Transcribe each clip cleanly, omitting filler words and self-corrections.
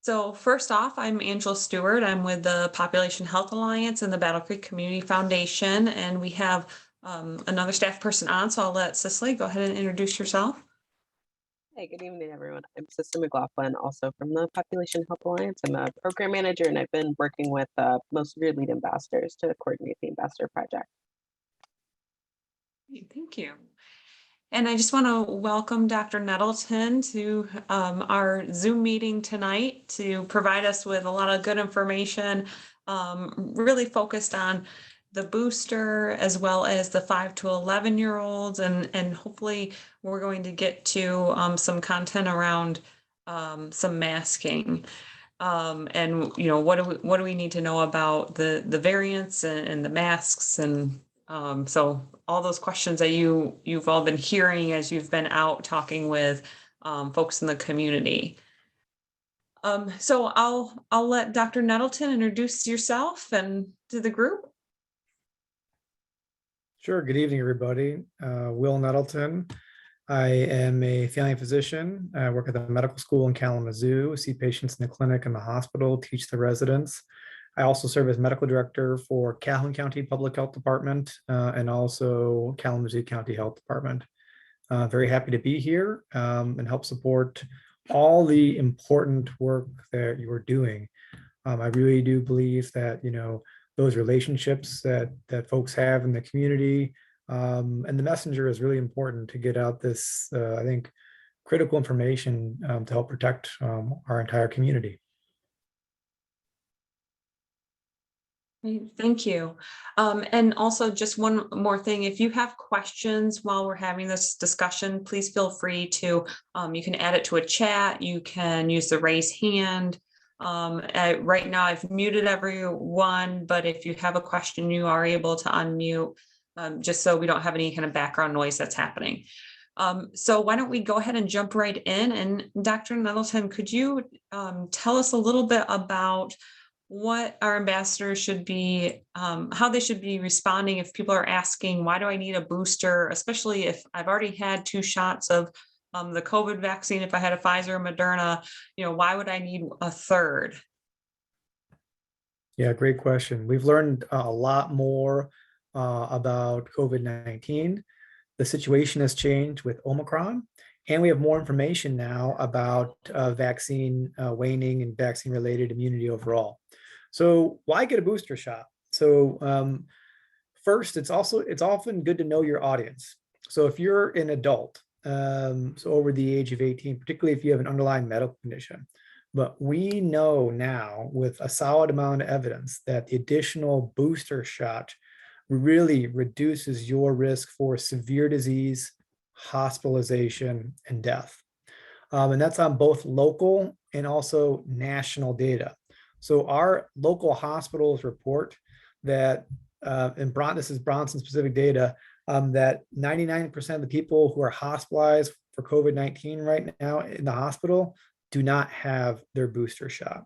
So first off, I'm Angela Stewart. I'm with the Population Health Alliance and the Battle Creek Community Foundation, and we have another staff person on. So I'll let Cicely go ahead and introduce yourself. Hey, good evening, everyone. I'm Sister McLaughlin, also from the Population Health Alliance. I'm a program manager, and I've been working with most of your lead ambassadors to coordinate the ambassador project. Great, thank you. And I just want to welcome Dr. Nettleton to our Zoom meeting tonight to provide us with a lot of good information, really focused on the booster as well as the 5 to 11-year-olds, and hopefully we're going to get to some content around some masking. And what do we need to know about the variants and the masks, and so all those questions that you've all been hearing as you've been out talking with folks in the community. So I'll let Dr. Nettleton introduce yourself and to the group. Sure. Good evening, everybody. Will Nettleton. I am a family physician. I work at the medical school in Kalamazoo, see patients in the clinic and the hospital, teach the residents. I also serve as medical director for Calhoun County Public Health Department and also Kalamazoo County Health Department. Very happy to be here and help support all the important work that you are doing. I really do believe that, those relationships that folks have in the community and the messenger is really important to get out this, I think, critical information to help protect our entire community. Thank you. And also just one more thing, if you have questions while we're having this discussion, please feel free to, you can add it to a chat, you can use the raise hand. Right now I've muted everyone, but if you have a question, you are able to unmute just so we don't have any kind of background noise that's happening. So why don't we go ahead and jump right in, and Dr. Nettleton, could you tell us a little bit about what our ambassadors should be, how they should be responding if people are asking, why do I need a booster, especially if I've already had 2 shots of the COVID vaccine, if I had a Pfizer or Moderna, why would I need a third? Yeah, great question. We've learned a lot more about COVID-19. The situation has changed with Omicron, and we have more information now about vaccine waning and vaccine-related immunity overall. So why get a booster shot? So first, it's often good to know your audience. So if you're an adult, so over the age of 18, particularly if you have an underlying medical condition, but we know now with a solid amount of evidence that the additional booster shot really reduces your risk for severe disease, hospitalization, and death. And that's on both local and also national data. So our local hospitals report that, and this is Bronson specific data, that 99% of the people who are hospitalized for COVID-19 right now in the hospital do not have their booster shot.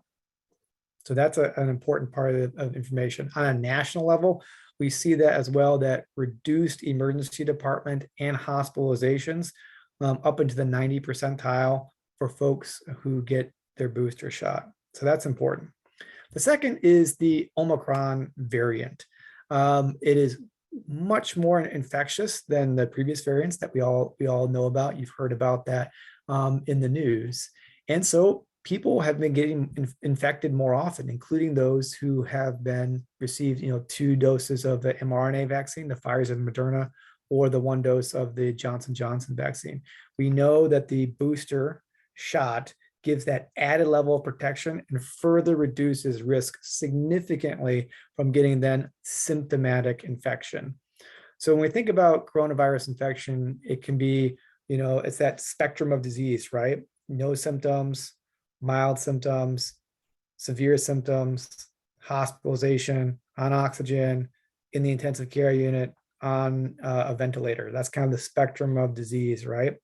So that's an important part of information. On a national level, we see that as well, that reduced emergency department and hospitalizations up into the 90 percentile for folks who get their booster shot. So that's important. The second is the Omicron variant. It is much more infectious than the previous variants that we all know about. You've heard about that in the news. And so people have been getting infected more often, including those who have been received, 2 doses of the mRNA vaccine, the Pfizer and Moderna, or the 1 dose of the Johnson & Johnson vaccine. We know that the booster shot gives that added level of protection and further reduces risk significantly from getting then symptomatic infection. So when we think about coronavirus infection, it can be, it's that spectrum of disease, right? No symptoms, mild symptoms, severe symptoms, hospitalization, on oxygen, in the intensive care unit, on a ventilator. That's kind of the spectrum of disease, right?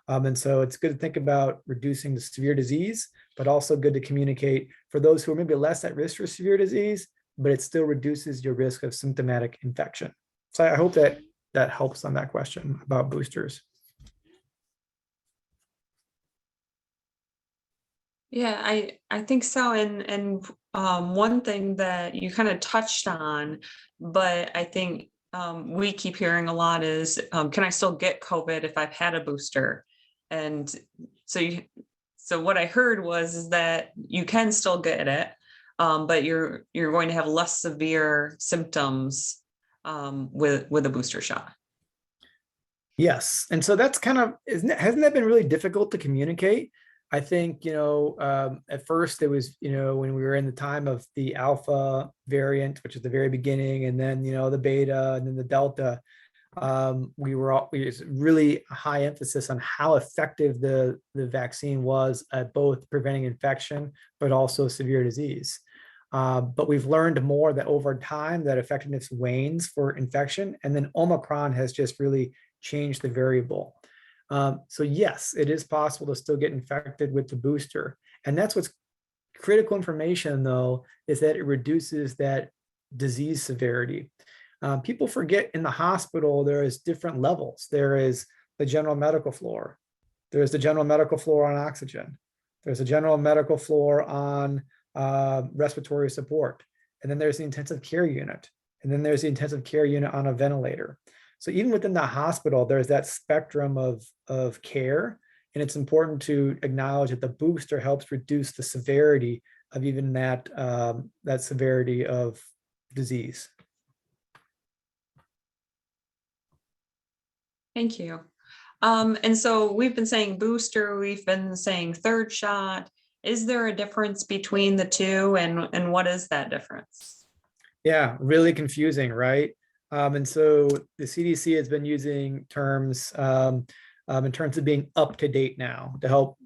And so it's good to think about reducing the severe disease, but also good to communicate for those who are maybe less at risk for severe disease, but it still reduces your risk of symptomatic infection. So I hope that helps on that question about boosters. Yeah, I think so. And one thing that you kind of touched on, but I think we keep hearing a lot is, can I still get COVID if I've had a booster? And so so what I heard was is that you can still get it, but you're going to have less severe symptoms with a booster shot. Yes. And so that's kind of, hasn't that been really difficult to communicate? I think, at first it was, when we were in the time of the alpha variant, which is the very beginning, and then, the beta and then the delta, we was really high emphasis on how effective the vaccine was at both preventing infection, but also severe disease. But we've learned more that over time that effectiveness wanes for infection, and then Omicron has just really changed the variable. So yes, it is possible to still get infected with the booster. And that's what's critical information, though, is that it reduces that disease severity. People forget in the hospital, there is different levels. There is the general medical floor. There's the general medical floor on oxygen. There's a general medical floor on respiratory support. And then there's the intensive care unit. And then there's the intensive care unit on a ventilator. So even within the hospital, there's that spectrum of care. And it's important to acknowledge that the booster helps reduce the severity of even that severity of disease. Thank you. And so we've been saying booster, we've been saying third shot. Is there a difference between the two, and what is that difference? Yeah, really confusing, right? And so the CDC has been using terms in terms of being up to date now to help.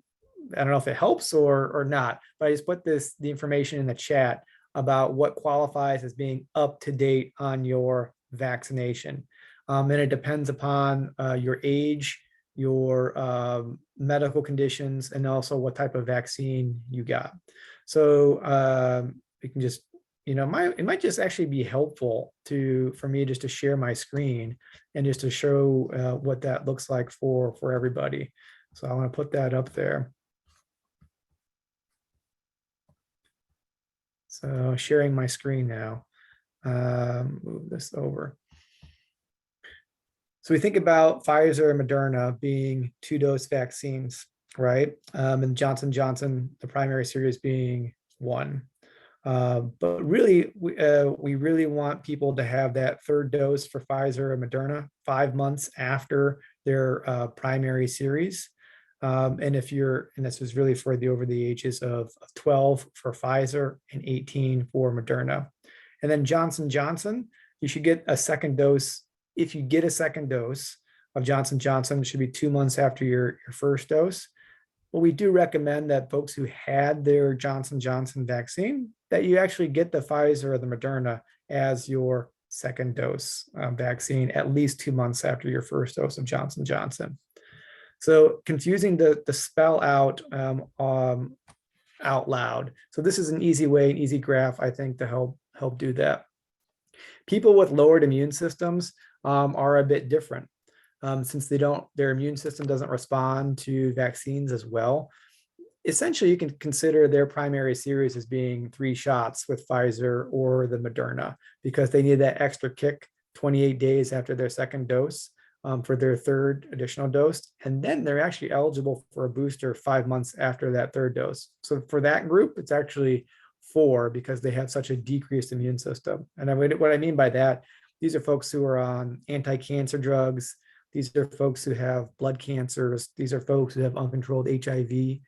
I don't know if it helps or not, but I just put the information in the chat about what qualifies as being up to date on your vaccination. And it depends upon your age, your medical conditions, and also what type of vaccine you got. So you can just, it might just actually be helpful for me just to share my screen and just to show what that looks like for everybody. So I want to put that up there. So sharing my screen now. Move this over. So we think about Pfizer and Moderna being 2-dose vaccines, right? And Johnson & Johnson, the primary series being 1. But really, we really want people to have that third dose for Pfizer and Moderna 5 months after their primary series. And this is really for over the ages of 12 for Pfizer and 18 for Moderna. And then Johnson & Johnson, you should get a second dose. If you get a second dose of Johnson & Johnson, it should be 2 months after your first dose. But we do recommend that folks who had their Johnson & Johnson vaccine, that you actually get the Pfizer or the Moderna as your second dose vaccine at least 2 months after your first dose of Johnson & Johnson. So confusing the spell out out loud. So this is an easy way, an easy graph, I think, to help do that. People with lowered immune systems are a bit different. Since their immune system doesn't respond to vaccines as well. Essentially, you can consider their primary series as being 3 shots with Pfizer or the Moderna, because they need that extra kick 28 days after their second dose for their third additional dose. And then they're actually eligible for a booster 5 months after that third dose. So for that group, it's actually 4 because they have such a decreased immune system. And what I mean by that, these are folks who are on anti-cancer drugs. These are folks who have blood cancers. These are folks who have uncontrolled HIV.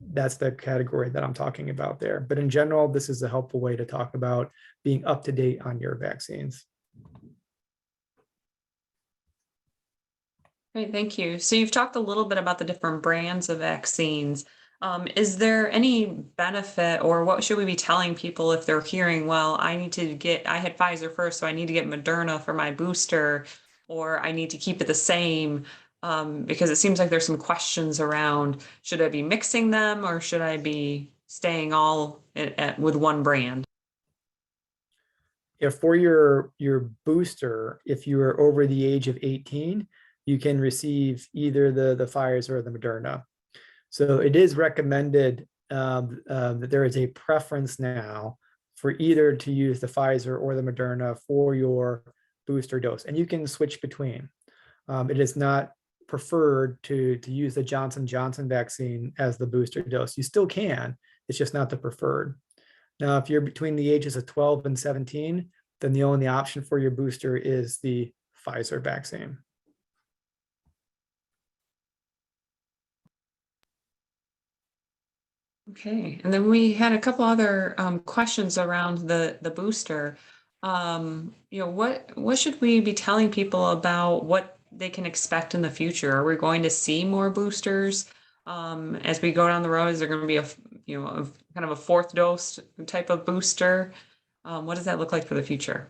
That's the category that I'm talking about there. But in general, this is a helpful way to talk about being up to date on your vaccines. Great, thank you. So you've talked a little bit about the different brands of vaccines. Is there any benefit, or what should we be telling people if they're hearing, well, I had Pfizer first, so I need to get Moderna for my booster, or I need to keep it the same? Because it seems like there's some questions around, should I be mixing them, or should I be staying all with one brand? Yeah, for your booster, if you are over the age of 18, you can receive either the Pfizer or the Moderna. So it is recommended that there is a preference now for either to use the Pfizer or the Moderna for your booster dose, and you can switch between. It is not preferred to use the Johnson & Johnson vaccine as the booster dose. You still can, it's just not the preferred. Now, if you're between the ages of 12 and 17, then the only option for your booster is the Pfizer vaccine. Okay, and then we had a couple other questions around the booster. What should we be telling people about what they can expect in the future? Are we going to see more boosters as we go down the road? Is there going to be a kind of a fourth dose type of booster? What does that look like for the future?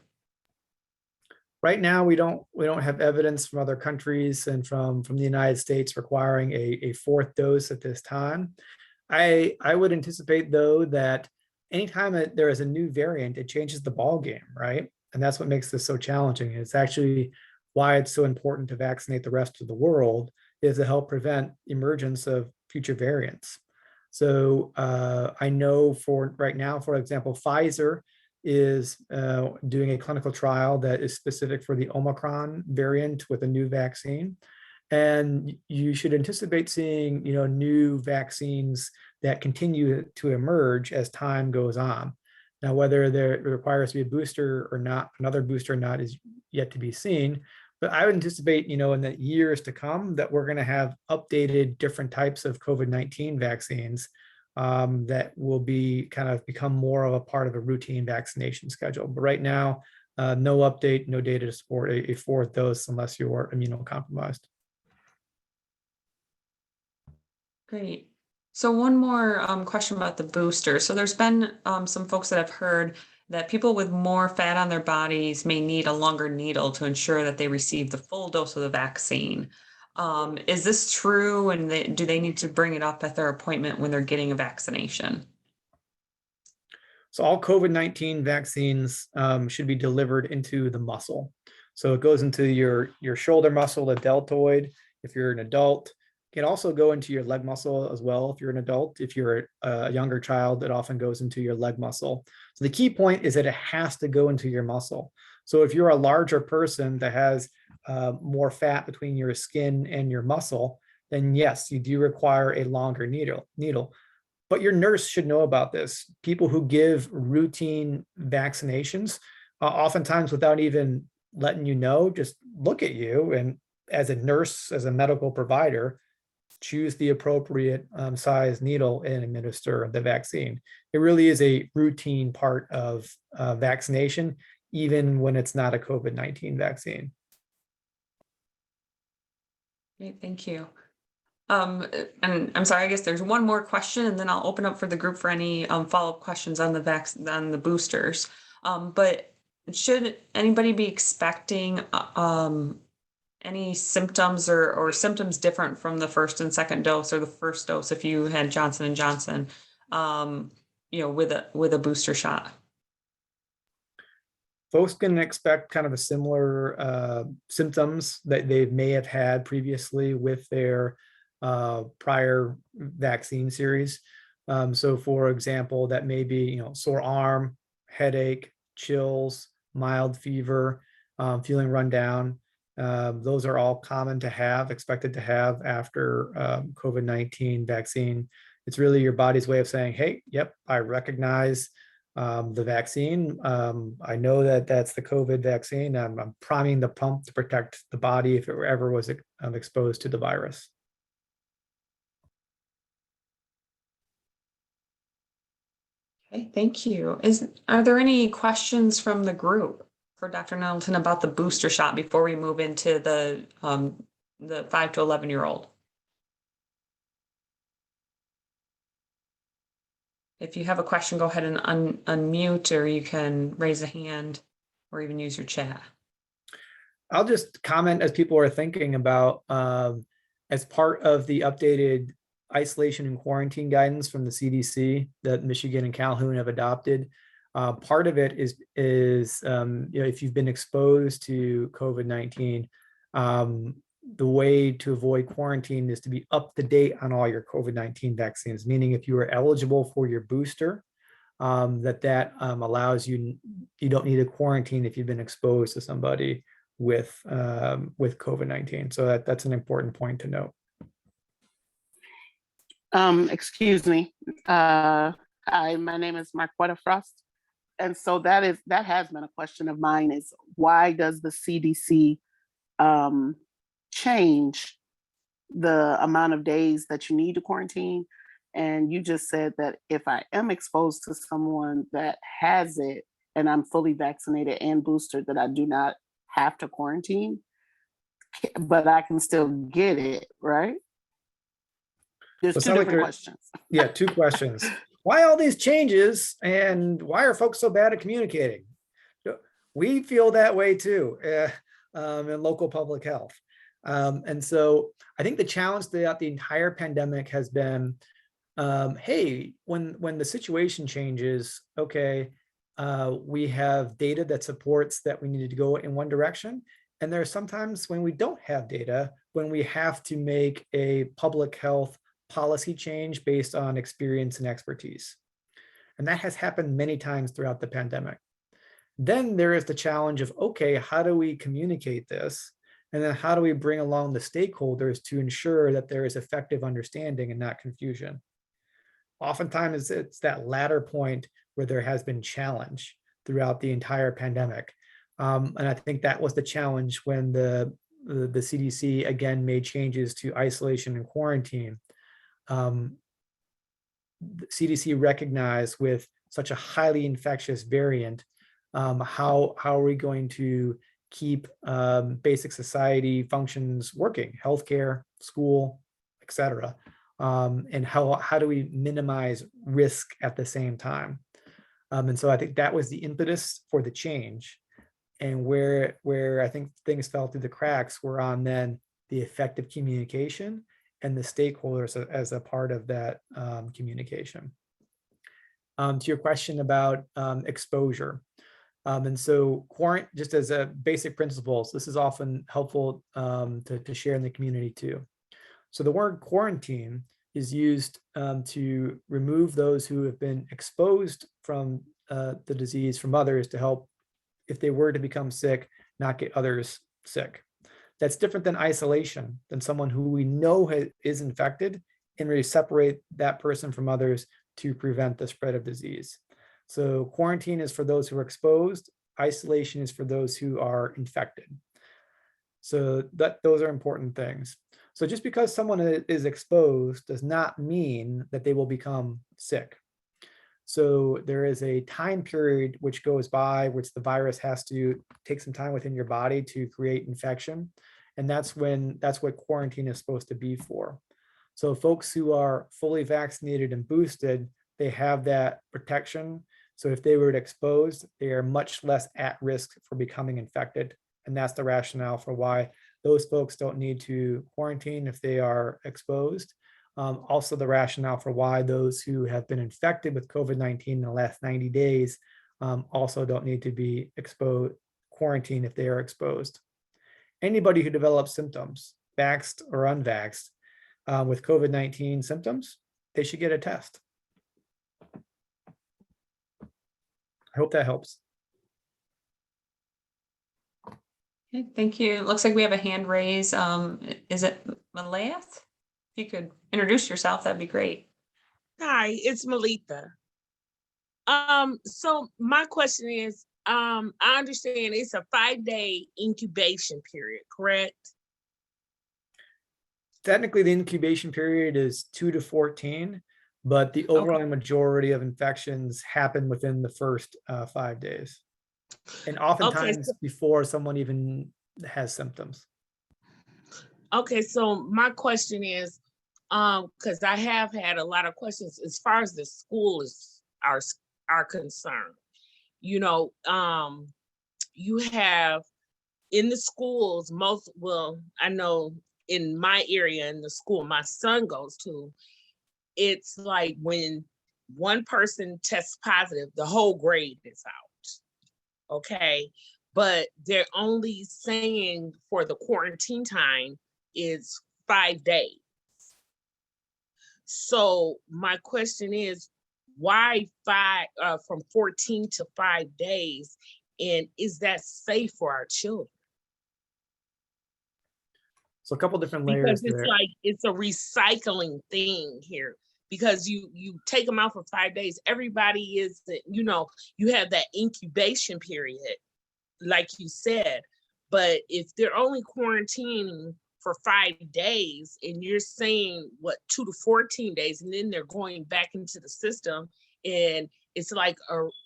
Right now, we don't have evidence from other countries and from the United States requiring a fourth dose at this time. I would anticipate, though, that anytime there is a new variant, it changes the ball game, right? And that's what makes this so challenging. It's actually why it's so important to vaccinate the rest of the world, is to help prevent emergence of future variants. So I know for right now, for example, Pfizer is doing a clinical trial that is specific for the Omicron variant with a new vaccine. And you should anticipate seeing, new vaccines that continue to emerge as time goes on. Now, whether there requires to be a booster or not, another booster or not, is yet to be seen. But I would anticipate, in the years to come, that we're going to have updated different types of COVID-19 vaccines that will be become more of a part of a routine vaccination schedule. But right now, no update, no data to support a fourth dose unless you're immunocompromised. Great. So one more question about the booster. So there's been some folks that have heard that people with more fat on their bodies may need a longer needle to ensure that they receive the full dose of the vaccine. Is this true? And do they need to bring it up at their appointment when they're getting a vaccination? So all COVID-19 vaccines should be delivered into the muscle. So it goes into your shoulder muscle, the deltoid, if you're an adult. It can also go into your leg muscle as well if you're an adult. If you're a younger child, it often goes into your leg muscle. So the key point is that it has to go into your muscle. So if you're a larger person that has more fat between your skin and your muscle, then yes, you do require a longer needle. But your nurse should know about this. People who give routine vaccinations, oftentimes without even letting you know, just look at you and as a nurse, as a medical provider, choose the appropriate size needle and administer the vaccine. It really is a routine part of vaccination, even when it's not a COVID-19 vaccine. Great, thank you. And I'm sorry, I guess there's one more question, and then I'll open up for the group for any follow-up questions on the boosters. But should anybody be expecting any symptoms or symptoms different from the first and second dose, or the first dose if you had Johnson & Johnson, with a booster shot? Folks can expect kind of a similar symptoms that they may have had previously with their prior vaccine series. So for example, that may be, sore arm, headache, chills, mild fever, feeling run down. Those are all common to have, expected to have after COVID-19 vaccine. It's really your body's way of saying, hey, yep, I recognize the vaccine. I know that that's the COVID vaccine. I'm priming the pump to protect the body if it ever was exposed to the virus. Okay, thank you. Are there any questions from the group for Dr. Nettleton about the booster shot before we move into the 5 to 11-year-old? If you have a question, go ahead and unmute, or you can raise a hand or even use your chat. I'll just comment as people are thinking about, as part of the updated isolation and quarantine guidance from the CDC that Michigan and Calhoun have adopted. Part of it is if you've been exposed to COVID-19, the way to avoid quarantine is to be up to date on all your COVID-19 vaccines, meaning if you are eligible for your booster, that allows you, you don't need a quarantine if you've been exposed to somebody with COVID-19. So that's an important point to note. Excuse me. Hi, my name is Marquetta Frost. And so that has been a question of mine, is why does the CDC change the amount of days that you need to quarantine? And you just said that if I am exposed to someone that has it and I'm fully vaccinated and boosted, that I do not have to quarantine, but I can still get it, right? There's two different questions. Yeah, two questions. Why all these changes, and why are folks so bad at communicating? We feel that way too in local public health. And so I think the challenge throughout the entire pandemic has been, hey, when the situation changes, okay, we have data that supports that we need to go in one direction. And there are sometimes when we don't have data, when we have to make a public health policy change based on experience and expertise. And that has happened many times throughout the pandemic. Then there is the challenge of, okay, how do we communicate this? And then how do we bring along the stakeholders to ensure that there is effective understanding and not confusion? Oftentimes it's that latter point where there has been challenge throughout the entire pandemic. And I think that was the challenge when the CDC again made changes to isolation and quarantine. The CDC recognized with such a highly infectious variant, how are we going to keep basic society functions working, healthcare, school, et cetera, and how do we minimize risk at the same time? And so I think that was the impetus for the change. And where I think things fell through the cracks were on then the effective communication and the stakeholders as a part of that communication. To your question about exposure. And so just as a basic principles, this is often helpful to share in the community too. So the word quarantine is used to remove those who have been exposed from the disease from others to help, if they were to become sick, not get others sick. That's different than isolation, than someone who we know is infected, and we separate that person from others to prevent the spread of disease. So quarantine is for those who are exposed, isolation is for those who are infected. So those are important things. So just because someone is exposed does not mean that they will become sick. So there is a time period which goes by, which the virus has to take some time within your body to create infection. And that's what quarantine is supposed to be for. So folks who are fully vaccinated and boosted, they have that protection. So if they were exposed, they are much less at risk for becoming infected. And that's the rationale for why those folks don't need to quarantine if they are exposed. Also the rationale for why those who have been infected with COVID-19 in the last 90 days also don't need to be quarantined if they are exposed. Anybody who develops symptoms, vaxxed or unvaxxed, with COVID-19 symptoms, they should get a test. I hope that helps. Okay, thank you. It looks like we have a hand raised. Is it Malath? If you could introduce yourself, that'd be great. Hi, it's Melita. So my question is, I understand it's a 5-day incubation period, correct? Technically, the incubation period is 2 to 14, but the overwhelming majority of infections happen within the first 5 days. And oftentimes before someone even has symptoms. Okay, so my question is, because I have had a lot of questions as far as the schools are concerned. You know, you have in the schools, I know in my area, in the school my son goes to, it's like when one person tests positive, the whole grade is out. Okay, but they're only saying for the quarantine time is 5 days. So my question is, why from 14 to 5 days? And is that safe for our children? So a couple different layers Because it's there. like, it's a recycling thing here. Because you take them out for 5 days, everybody is, you have that incubation period, like you said. But if they're only quarantining for 5 days and you're saying 2 to 14 days, and then they're going back into the system, and it's like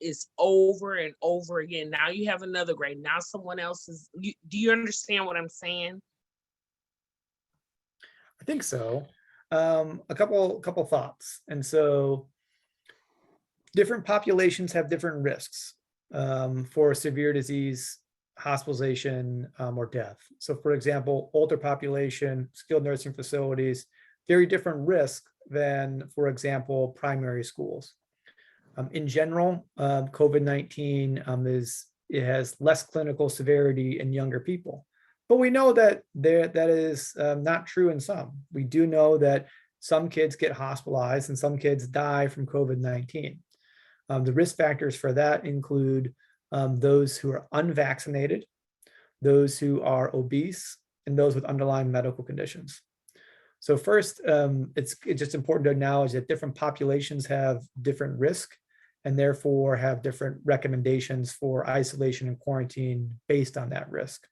it's over and over again. Now you have another grade. Now someone else is. Do you understand what I'm saying? I think so. A couple thoughts. And so different populations have different risks for severe disease, hospitalization, or death. So for example, older population, skilled nursing facilities, very different risk than, for example, primary schools. In general, COVID-19 it has less clinical severity in younger people. But we know that that is not true in some. We do know that some kids get hospitalized and some kids die from COVID-19. The risk factors for that include those who are unvaccinated, those who are obese, and those with underlying medical conditions. So first, it's just important to acknowledge that different populations have different risk and therefore have different recommendations for isolation and quarantine based on that risk.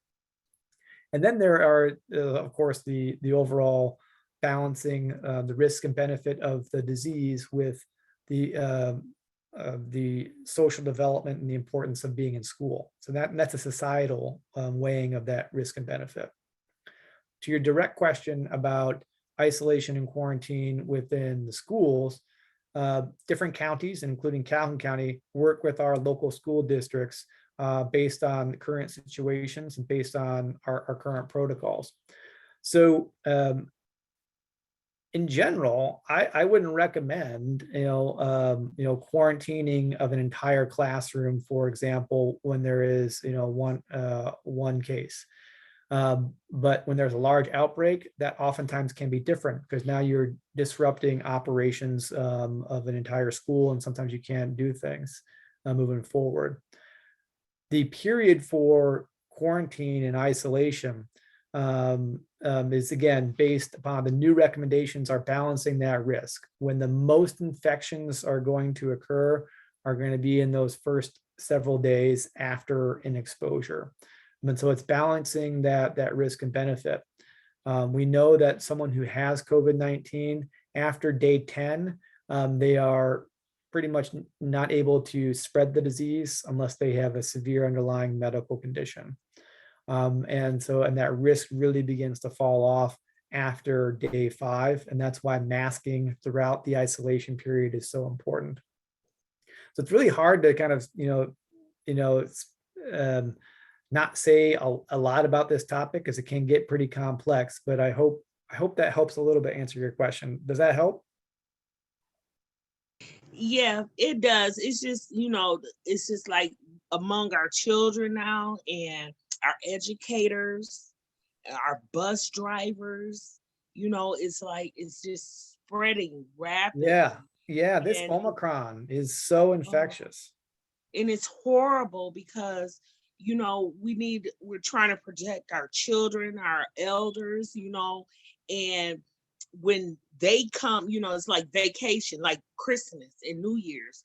And then there are, of course, the overall balancing the risk and benefit of the disease with the social development and the importance of being in school. So that's a societal weighing of that risk and benefit. To your direct question about isolation and quarantine within the schools, different counties, including Calhoun County, work with our local school districts based on the current situations and based on our current protocols. So in general, I wouldn't recommend quarantining of an entire classroom, for example, when there is one case. But when there's a large outbreak, that oftentimes can be different because now you're disrupting operations of an entire school, and sometimes you can't do things moving forward. The period for quarantine and isolation is again based upon the new recommendations are balancing that risk. When the most infections are going to occur are going to be in those first several days after an exposure. And so it's balancing that risk and benefit. We know that someone who has COVID-19 after day 10, they are pretty much not able to spread the disease unless they have a severe underlying medical condition. And that risk really begins to fall off after day 5. And that's why masking throughout the isolation period is so important. So it's really hard to kind of, not say a lot about this topic because it can get pretty complex, but I hope that helps a little bit answer your question. Does that help? Yeah, it does. It's just, it's just like among our children now and our educators, our bus drivers, it's like, it's just spreading rapidly. Yeah. This Omicron is so infectious. And it's horrible because, we're trying to protect our children, our elders, and when they come, it's like vacation, like Christmas and New Year's.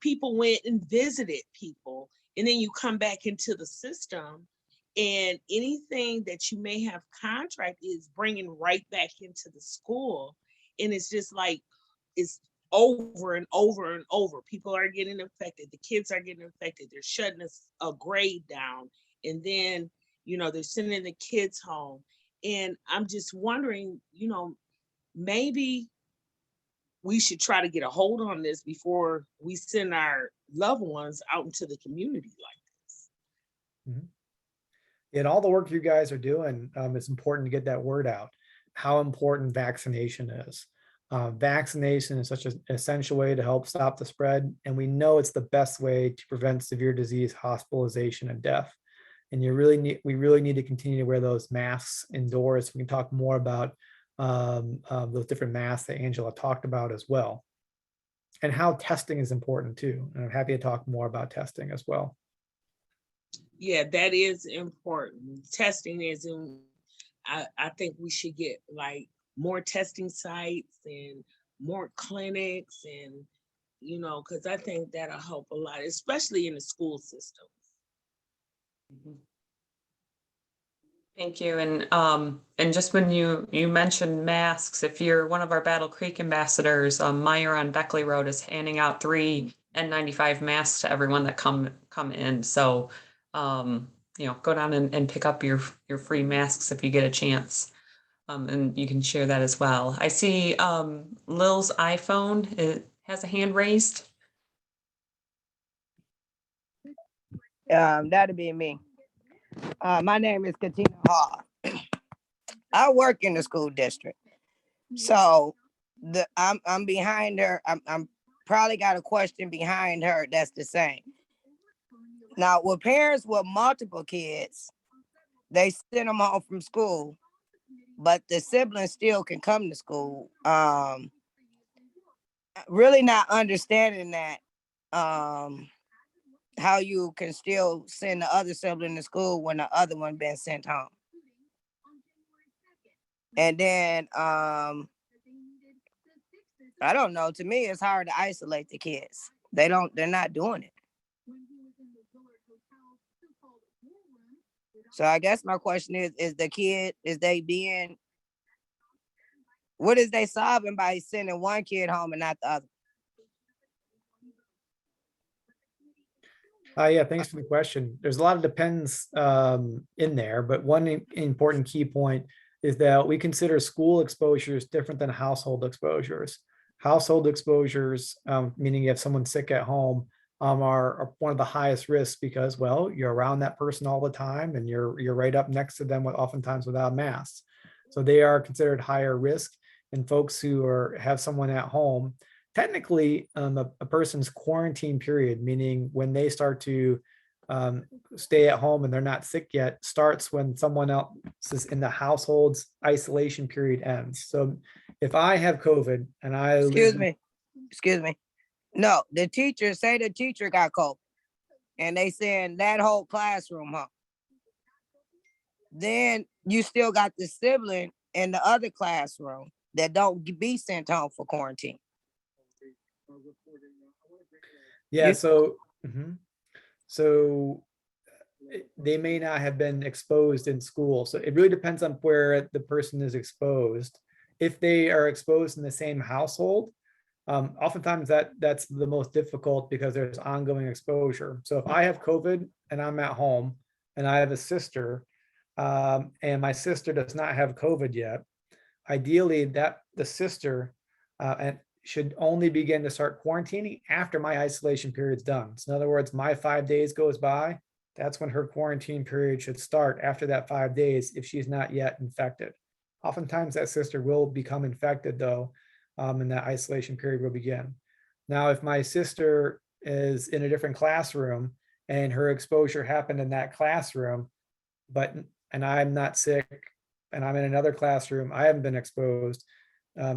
People went and visited people, and then you come back into the system, and anything that you may have contract is bringing right back into the school, and it's just like it's over and over and over. People are getting infected. The kids are getting infected. They're shutting a grade down, and then they're sending the kids home. And I'm just wondering, maybe we should try to get a hold on this before we send our loved ones out into the community like this. Mm-hmm. And all the work you guys are doing, it's important to get that word out, how important vaccination is. Vaccination is such an essential way to help stop the spread. And we know it's the best way to prevent severe disease, hospitalization, and death. And we really need to continue to wear those masks indoors. We can talk more about those different masks that Angela talked about as well, and how testing is important too. And I'm happy to talk more about testing as well. Yeah, that is important. Testing is I think we should get like more testing sites and more clinics, and because I think that'll help a lot, especially in the school system. Thank you. And just when you mentioned masks, if you're one of our Battle Creek ambassadors, Meyer on Beckley Road is handing out 3 N95 masks to everyone that come in. So go down and pick up your free masks if you get a chance. And you can share that as well. I see Lil's iPhone, it has a hand raised. That'd be me. My name is Katina Hall. I work in the school district, so I'm behind her. I'm probably got a question behind her that's the same. Now, with parents with multiple kids, they send them home from school, but the siblings still can come to school. Really not understanding that. How you can still send the other sibling to school when the other one been sent home. And then I don't know, to me it's hard to isolate the kids. They're not doing it. So I guess my question is the kid, what is they solving by sending one kid home and not the other? Yeah, thanks for the question. There's a lot of depends in there, but one important key point is that we consider school exposures different than household exposures. Household exposures, meaning you have someone sick at home, are one of the highest risks because, well, you're around that person all the time and you're right up next to them oftentimes without masks. So they are considered higher risk. And folks who have someone at home, technically a person's quarantine period, meaning when they start to stay at home and they're not sick yet, starts when someone else is in the household's isolation period ends. So if I have COVID and I Excuse me. No, the teacher got COVID and they send that whole classroom home. Then you still got the sibling in the other classroom that don't be sent home for quarantine. Yeah, so they may not have been exposed in school. So it really depends on where the person is exposed. If they are exposed in the same household, oftentimes that's the most difficult because there's ongoing exposure. So if I have COVID and I'm at home and I have a sister and my sister does not have COVID yet, ideally that the sister should only begin to start quarantining after my isolation period's done. So in other words, my 5 days goes by, that's when her quarantine period should start after that 5 days if she's not yet infected. Oftentimes that sister will become infected though, and that isolation period will begin. Now, if my sister is in a different classroom and her exposure happened in that classroom, and I'm not sick and I'm in another classroom, I haven't been exposed,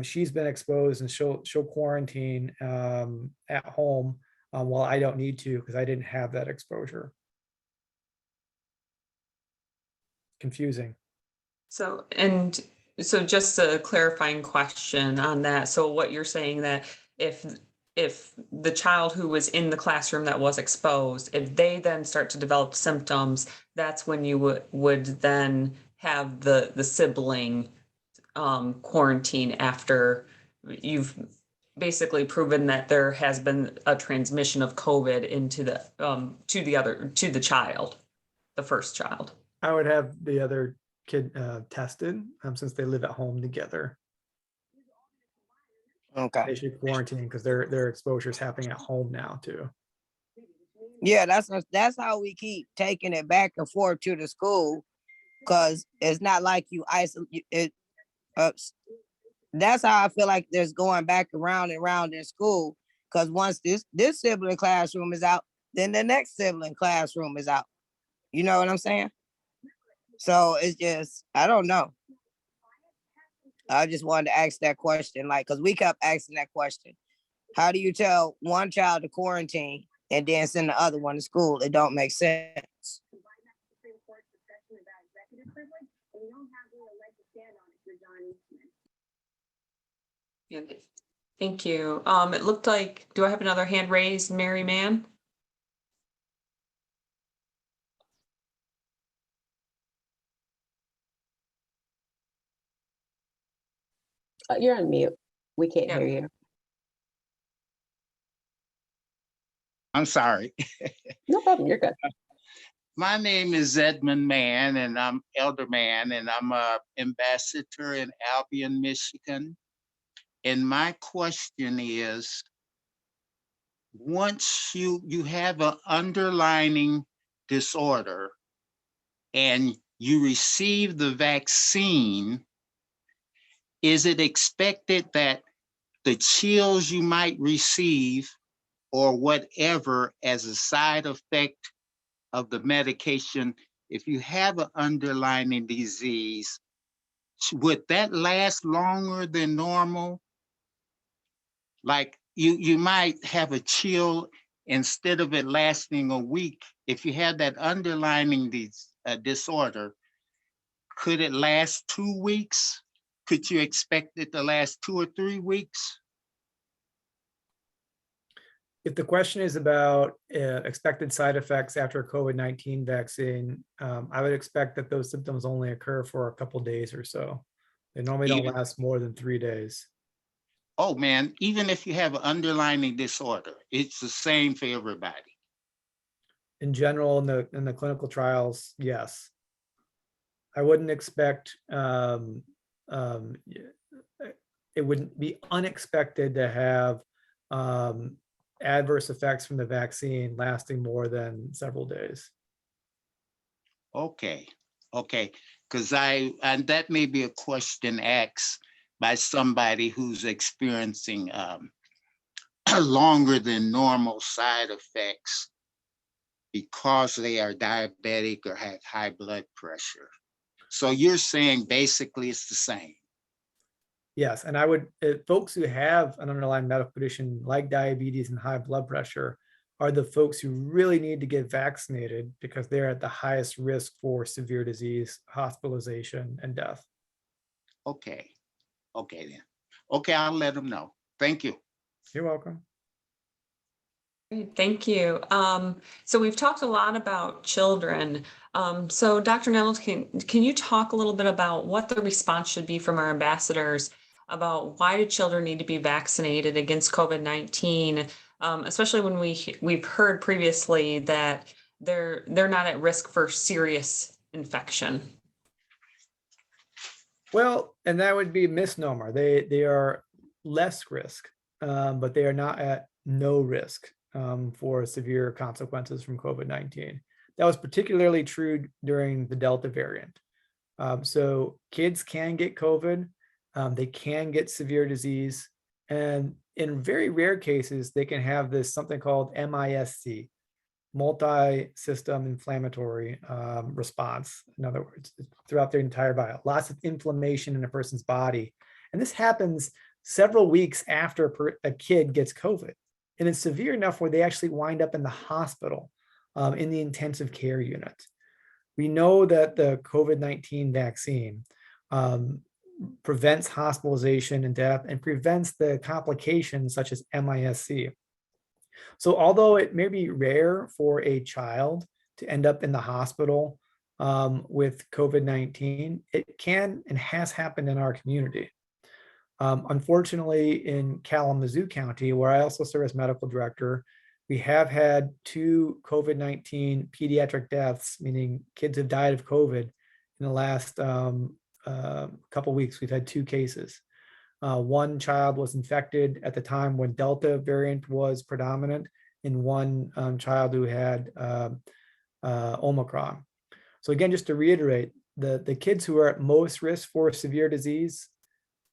she's been exposed and she'll quarantine at home while I don't need to because I didn't have that exposure. Confusing. So just a clarifying question on that. So what you're saying that if the child who was in the classroom that was exposed, if they then start to develop symptoms, that's when you would then have the sibling quarantine after you've basically proven that there has been a transmission of COVID into to the child, the first child. I would have the other kid tested since they live at home together. Okay. They should quarantine because their exposure is happening at home now too. Yeah, that's how we keep taking it back and forth to the school, because it's not like you isolate it. That's how I feel like there's going back around and around in school. Because once this sibling classroom is out, then the next sibling classroom is out. You know what I'm saying? So it's just, I don't know. I just wanted to ask that question, like, because we kept asking that question. How do you tell one child to quarantine and then send the other one to school? It don't make sense. Yeah, thank you. It looked like, do I have another hand raised, Mary Mann? You're on mute. We can't Yeah. hear you. I'm sorry. No problem. You're good. My name is Edmund Mann, and I'm Elder Mann, and I'm a ambassador in Albion, Michigan. And my question is, once you have an underlying disorder and you receive the vaccine, is it expected that the chills you might receive or whatever as a side effect of the medication, if you have an underlying disease, would that last longer than normal? Like you might have a chill instead of it lasting a week. If you have that underlying disorder, could it last 2 weeks? Could you expect it to last 2 or 3 weeks? If the question is about expected side effects after a COVID-19 vaccine, I would expect that those symptoms only occur for a couple days or so. They normally don't Even- last more than 3 days. Oh man, even if you have an underlying disorder, it's the same for everybody. In general, in the clinical trials, yes. I wouldn't expect, it wouldn't be unexpected to have adverse effects from the vaccine lasting more than several days. Okay, because and that may be a question asked by somebody who's experiencing longer than normal side effects because they are diabetic or have high blood pressure. So you're saying basically it's the same. Yes, and I would, folks who have an underlying medical condition like diabetes and high blood pressure are the folks who really need to get vaccinated because they're at the highest risk for severe disease, hospitalization, and death. Okay then. Okay, I'll let them know. Thank you. You're welcome. Great, thank you. So we've talked a lot about children. So Dr. Nettleton, can you talk a little bit about what the response should be from our ambassadors about why do children need to be vaccinated against COVID-19, especially when we've heard previously that they're not at risk for serious infection? Well, and that would be a misnomer. They are less risk, but they are not at no risk for severe consequences from COVID-19. That was particularly true during the Delta variant. So kids can get COVID, they can get severe disease, and in very rare cases, they can have this something called MISC, multi-system inflammatory response. In other words, throughout their entire body, lots of inflammation in a person's body. And this happens several weeks after a kid gets COVID. And it's severe enough where they actually wind up in the hospital in the intensive care unit. We know that the COVID-19 vaccine prevents hospitalization and death and prevents the complications such as MISC. So although it may be rare for a child to end up in the hospital with COVID-19, it can and has happened in our community. Unfortunately, in Kalamazoo County, where I also serve as medical director, we have had 2 COVID-19 pediatric deaths, meaning kids have died of COVID in the last couple weeks. We've had 2 cases. One child was infected at the time when Delta variant was predominant, and one child who had Omicron. So again, just to reiterate, the kids who are at most risk for severe disease,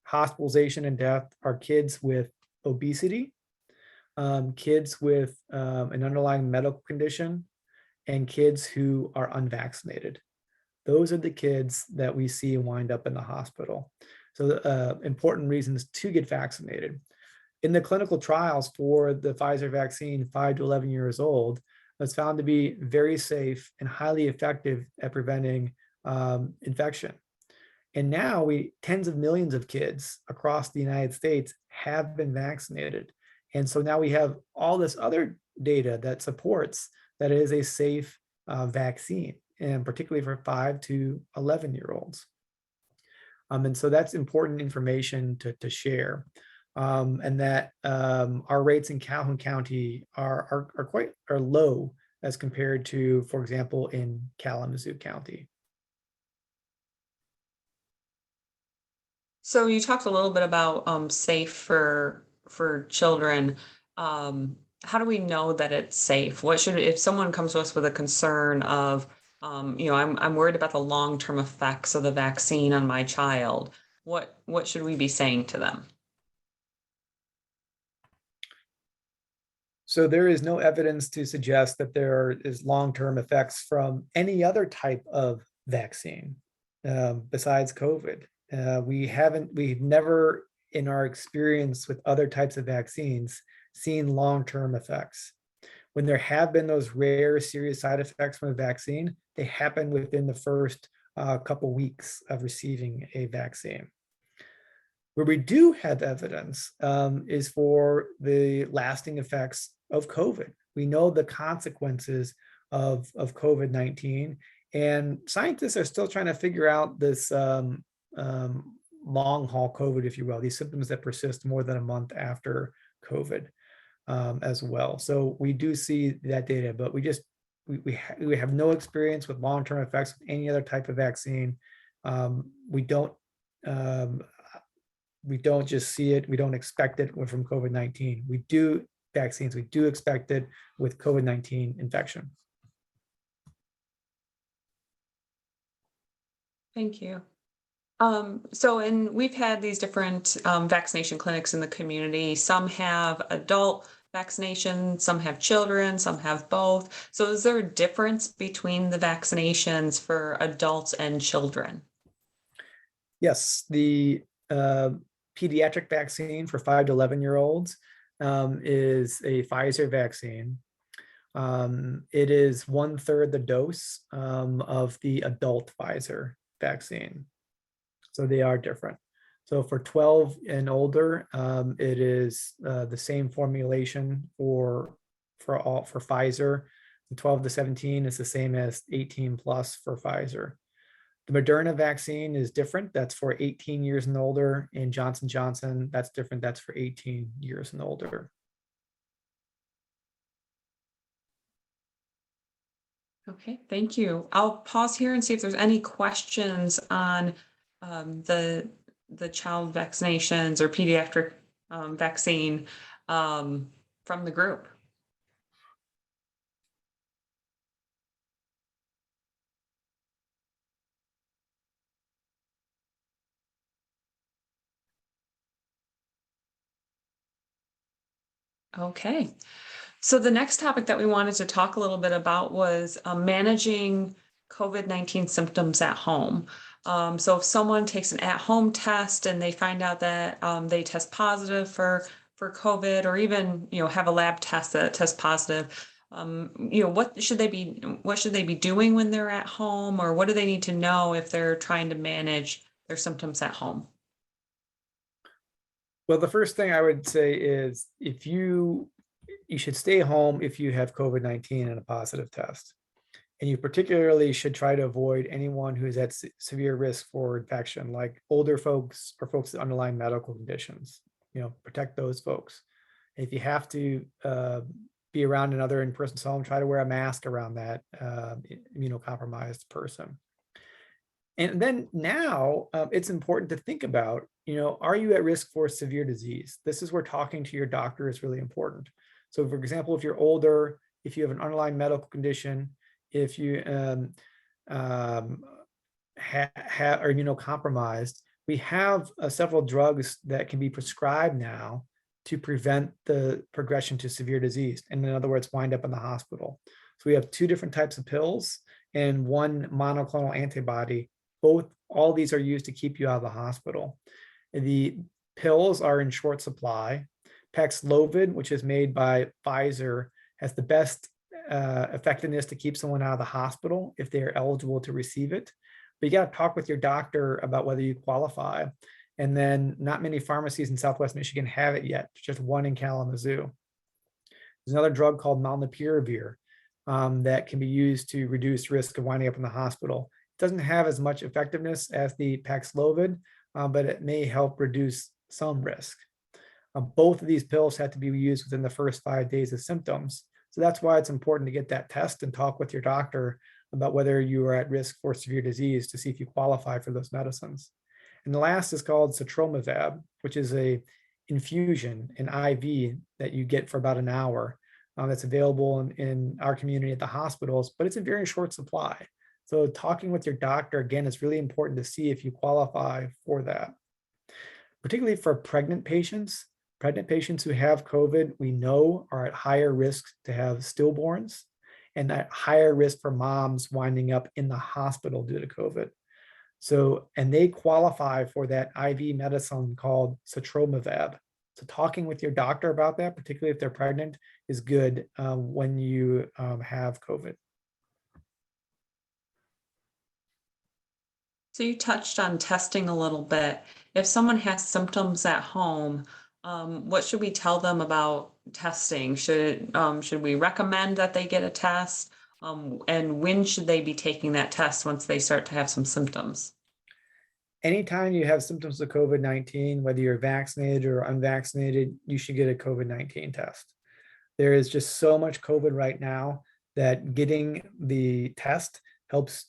hospitalization, and death are kids with obesity, kids with an underlying medical condition, and kids who are unvaccinated. Those are the kids that we see wind up in the hospital. So important reasons to get vaccinated. In the clinical trials for the Pfizer vaccine, 5 to 11 years old, was found to be very safe and highly effective at preventing infection. And now tens of millions of kids across the United States have been vaccinated. And so now we have all this other data that supports that it is a safe vaccine, and particularly for 5 to 11-year-olds. And so that's important information to share. And that our rates in Calhoun County are low as compared to, for example, in Kalamazoo County. So you talked a little bit about safe for children. How do we know that it's safe? If someone comes to us with a concern of, I'm worried about the long-term effects of the vaccine on my child, what should we be saying to them? So there is no evidence to suggest that there is long-term effects from any other type of vaccine besides COVID. We've never in our experience with other types of vaccines seen long-term effects. When there have been those rare serious side effects from a vaccine, they happen within the first couple weeks of receiving a vaccine. Where we do have evidence is for the lasting effects of COVID. We know the consequences of COVID-19, and scientists are still trying to figure out this long haul COVID, if you will, these symptoms that persist more than a month after COVID as well. So we do see that data, but we have no experience with long-term effects with any other type of vaccine. We don't just see it. We don't expect it from COVID-19. We do expect it with COVID-19 infection. Thank you. We've had these different vaccination clinics in the community. Some have adult vaccination, some have children, some have both. So is there a difference between the vaccinations for adults and children? Yes, the pediatric vaccine for 5 to 11-year-olds is a Pfizer vaccine. It is 1/3 the dose of the adult Pfizer vaccine. So they are different. So for 12 and older, it is the same formulation for Pfizer. The 12 to 17 is the same as 18 plus for Pfizer. The Moderna vaccine is different. That's for 18 years and older. And Johnson & Johnson, that's different. That's for 18 years and older. Okay, thank you. I'll pause here and see if there's any questions on the child vaccinations or pediatric vaccine from the group. Okay. So the next topic that we wanted to talk a little bit about was managing COVID-19 symptoms at home. So if someone takes an at-home test and they find out that they test positive for COVID, or even have a lab test that tests positive, what should they be doing when they're at home, or what do they need to know if they're trying to manage their symptoms at home? Well, the first thing I would say is you should stay home if you have COVID-19 and a positive test. And you particularly should try to avoid anyone who's at severe risk for infection, like older folks or folks with underlying medical conditions. Protect those folks. If you have to be around another in-person's home, try to wear a mask around that immunocompromised person. And then now it's important to think about, are you at risk for severe disease? This is where talking to your doctor is really important. So for example, if you're older, if you have an underlying medical condition, if you are immunocompromised, we have several drugs that can be prescribed now to prevent the progression to severe disease. And in other words, wind up in the hospital. So we have 2 different types of pills and 1 monoclonal antibody. All these are used to keep you out of the hospital. The pills are in short supply. Paxlovid, which is made by Pfizer, has the best effectiveness to keep someone out of the hospital if they are eligible to receive it. But you got to talk with your doctor about whether you qualify. And then not many pharmacies in Southwest Michigan have it yet, just 1 in Kalamazoo. There's another drug called molnupiravir that can be used to reduce risk of winding up in the hospital. It doesn't have as much effectiveness as the Paxlovid, but it may help reduce some risk. Both of these pills have to be used within the first 5 days of symptoms. So that's why it's important to get that test and talk with your doctor about whether you are at risk for severe disease to see if you qualify for those medicines. And the last is called Sotrovimab, which is a infusion, an IV that you get for about an hour. That's available in our community at the hospitals, but it's in very short supply. So talking with your doctor, again, is really important to see if you qualify for that. Particularly for pregnant patients who have COVID, we know are at higher risk to have stillborns and at higher risk for moms winding up in the hospital due to COVID. So, and they qualify for that IV medicine called Sotrovimab. So talking with your doctor about that, particularly if they're pregnant, is good when you have COVID. So you touched on testing a little bit. If someone has symptoms at home, what should we tell them about testing? Should we recommend that they get a test? And when should they be taking that test once they start to have some symptoms? Anytime you have symptoms of COVID-19, whether you're vaccinated or unvaccinated, you should get a COVID-19 test. There is just so much COVID right now that getting the test helps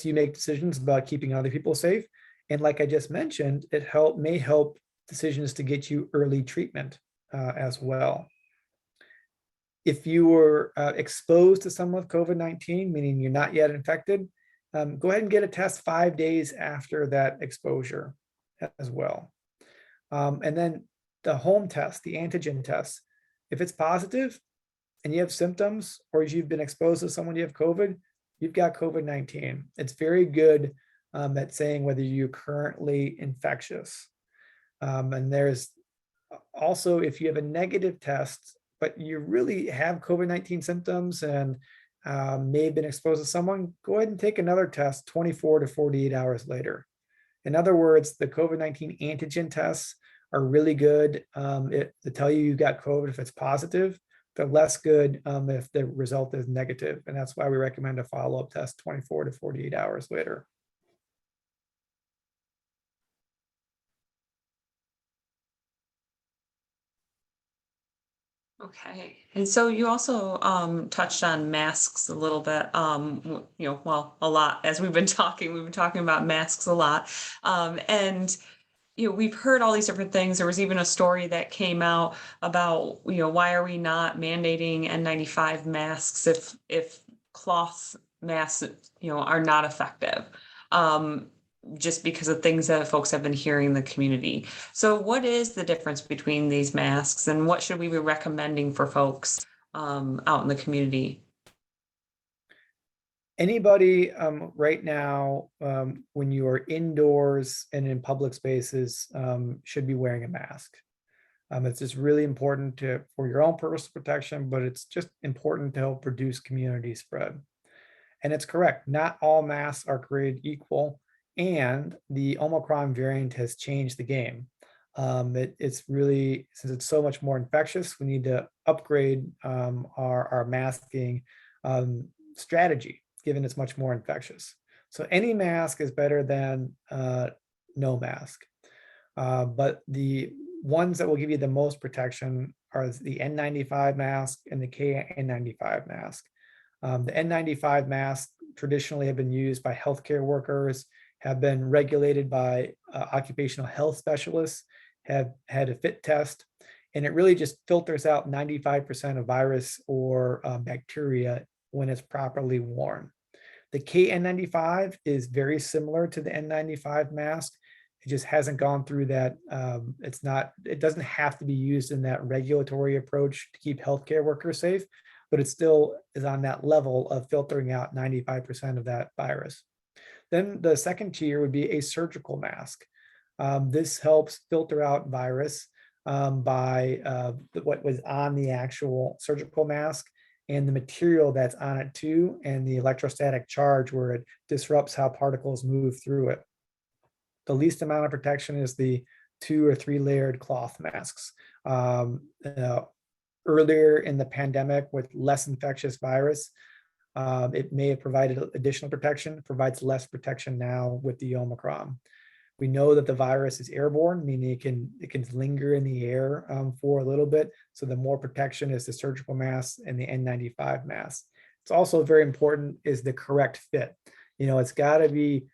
you make decisions about keeping other people safe. And like I just mentioned, it may help decisions to get you early treatment as well. If you were exposed to someone with COVID-19, meaning you're not yet infected, go ahead and get a test 5 days after that exposure as well. And then the home test, the antigen test, if it's positive and you have symptoms or you've been exposed to someone you have COVID, you've got COVID-19. It's very good at saying whether you're currently infectious. And there's also, if you have a negative test, but you really have COVID-19 symptoms and may have been exposed to someone, go ahead and take another test 24 to 48 hours later. In other words, the COVID-19 antigen tests are really good to tell you you've got COVID if it's positive. They're less good if the result is negative. And that's why we recommend a follow-up test 24 to 48 hours later. Okay, and so you also touched on masks a little bit, well, a lot as we've been talking about masks a lot. And we've heard all these different things. There was even a story that came out about, why are we not mandating N95 masks if cloth masks, are not effective? Just because of things that folks have been hearing in the community. So what is the difference between these masks and what should we be recommending for folks out in the community? Anybody right now, when you are indoors and in public spaces, should be wearing a mask. It's just really important for your own personal protection, but it's just important to help reduce community spread. And it's correct, not all masks are created equal. And the Omicron variant has changed the game. It's really, since it's so much more infectious, we need to upgrade our masking strategy, given it's much more infectious. So any mask is better than no mask. But the ones that will give you the most protection are the N95 mask and the KN95 mask. The N95 masks traditionally have been used by healthcare workers, have been regulated by occupational health specialists, have had a fit test, and it really just filters out 95% of virus or bacteria when it's properly worn. The KN95 is very similar to the N95 mask. It just hasn't gone through that. It doesn't have to be used in that regulatory approach to keep healthcare workers safe, but it still is on that level of filtering out 95% of that virus. Then the second tier would be a surgical mask. This helps filter out virus by what was on the actual surgical mask and the material that's on it too, and the electrostatic charge where it disrupts how particles move through it. The least amount of protection is the 2 or 3 layered cloth masks. Earlier in the pandemic with less infectious virus, it may have provided additional protection, provides less protection now with the Omicron. We know that the virus is airborne, meaning it can linger in the air for a little bit. So the more protection is the surgical mask and the N95 mask. It's also very important is the correct fit. It's got to be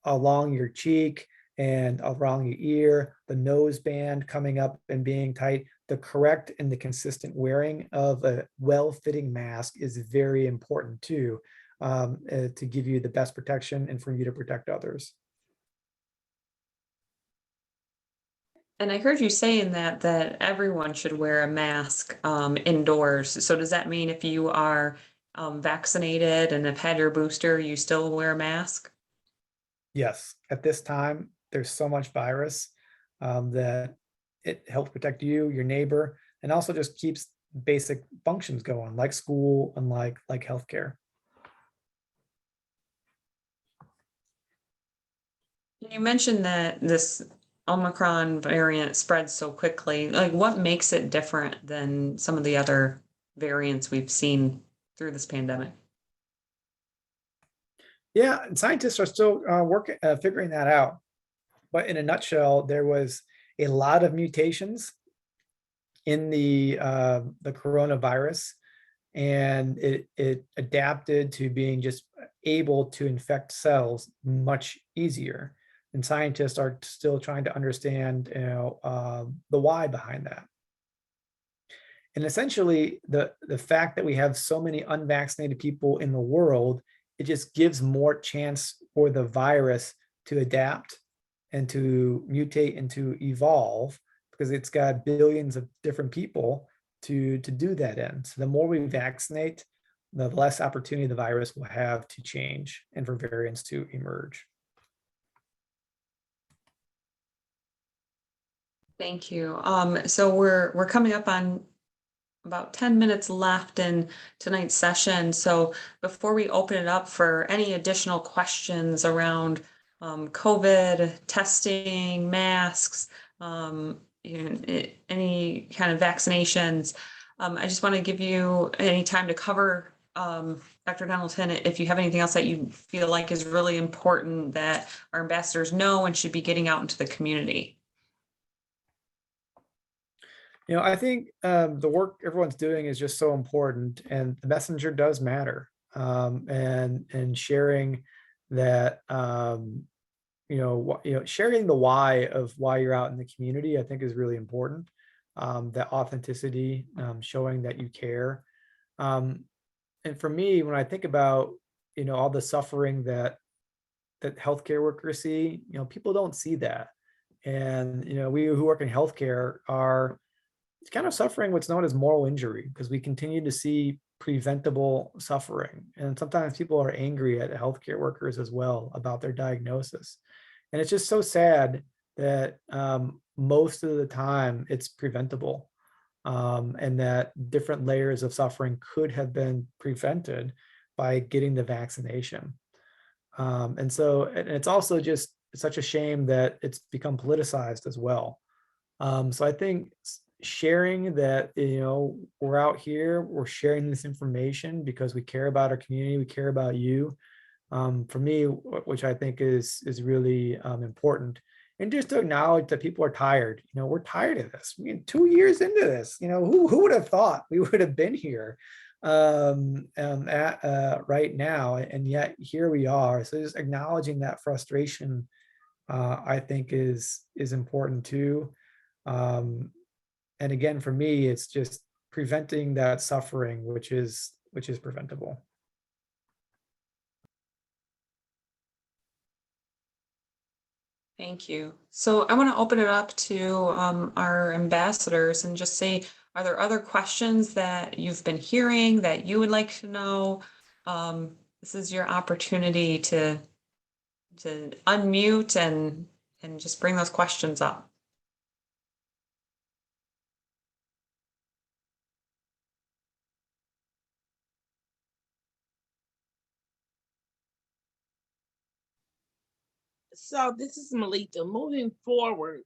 along your cheek and around your ear, the nose band coming up and being tight. The correct and the consistent wearing of a well-fitting mask is very important too, to give you the best protection and for you to protect others. And I heard you saying that everyone should wear a mask indoors. So does that mean if you are vaccinated and have had your booster, you still wear a mask? Yes, at this time, there's so much virus that it helps protect you, your neighbor, and also just keeps basic functions going, like school and like healthcare. You mentioned that this Omicron variant spreads so quickly. Like, what makes it different than some of the other variants we've seen through this pandemic? Yeah, and scientists are still figuring that out. But in a nutshell, there was a lot of mutations in the coronavirus, and it adapted to being just able to infect cells much easier. And scientists are still trying to understand, the why behind that. And essentially, the fact that we have so many unvaccinated people in the world, it just gives more chance for the virus to adapt and to mutate and to evolve, because it's got billions of different people to do that in. So the more we vaccinate, the less opportunity the virus will have to change and for variants to emerge. Thank you. So we're coming up on about 10 minutes left in tonight's session. So before we open it up for any additional questions around COVID, testing, masks, any kind of vaccinations, I just want to give you any time to cover, Dr. Nettleton, if you have anything else that you feel like is really important that our ambassadors know and should be getting out into the community. I think the work everyone's doing is just so important, and the messenger does matter. And sharing that, sharing the why of why you're out in the community, I think is really important. That authenticity, showing that you care. And for me, when I think about, all the suffering that healthcare workers see, people don't see that. And, we who work in healthcare are kind of suffering what's known as moral injury, because we continue to see preventable suffering. And sometimes people are angry at healthcare workers as well about their diagnosis. And it's just so sad that most of the time it's preventable, and that different layers of suffering could have been prevented by getting the vaccination. And it's also just such a shame that it's become politicized as well. So I think sharing that, we're out here, we're sharing this information because we care about our community, we care about you. For me, which I think is really important, and just to acknowledge that people are tired. We're tired of this. 2 years into this, who would have thought we would have been here right now, and yet here we are. So just acknowledging that frustration, I think is important too. And again, for me, it's just preventing that suffering, which is preventable. Thank you. So I want to open it up to our ambassadors and just say, Are there other questions that you've been hearing that you would like to know? This is your opportunity to unmute and just bring those questions up. So this is Melita. Moving forward,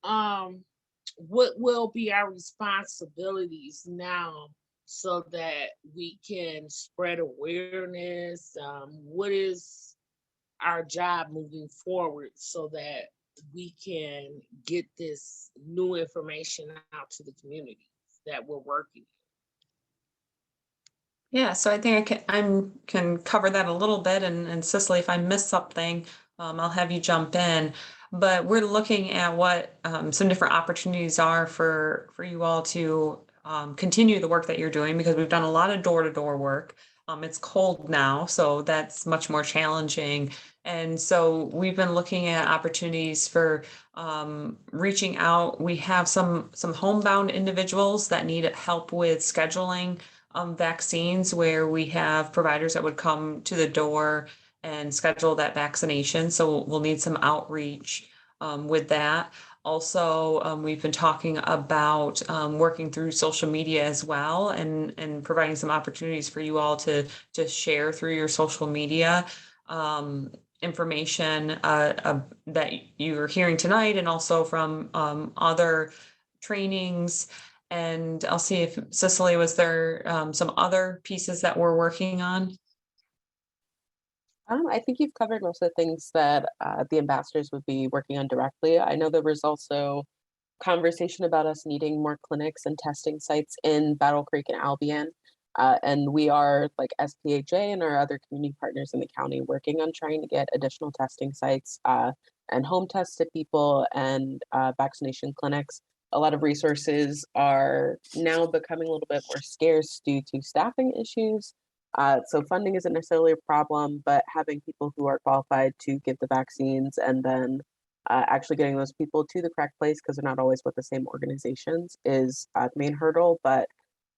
what will be our responsibilities now so that we can spread awareness? What is our job moving forward so that we can get this new information out to the communities that we're working in? Yeah, so I think I can cover that a little bit, and Cicely, if I miss something, I'll have you jump in. But we're looking at what some different opportunities are for you all to continue the work that you're doing, because we've done a lot of door-to-door work. It's cold now, so that's much more challenging. And so we've been looking at opportunities for reaching out. We have some homebound individuals that need help with scheduling vaccines, where we have providers that would come to the door and schedule that vaccination. So we'll need some outreach with that. Also, we've been talking about working through social media as well, and providing some opportunities for you all to share through your social media information that you're hearing tonight, and also from other trainings. And I'll see if Cicely, was there some other pieces that we're working on? I think you've covered most of the things that the ambassadors would be working on directly. I know there was also conversation about us needing more clinics and testing sites in Battle Creek and Albion. And we are, like SPHA and our other community partners in the county, working on trying to get additional testing sites and home tests to people, and vaccination clinics. A lot of resources are now becoming a little bit more scarce due to staffing issues. So funding isn't necessarily a problem, but having people who are qualified to give the vaccines, and then actually getting those people to the correct place, because they're not always with the same organizations, is the main hurdle. But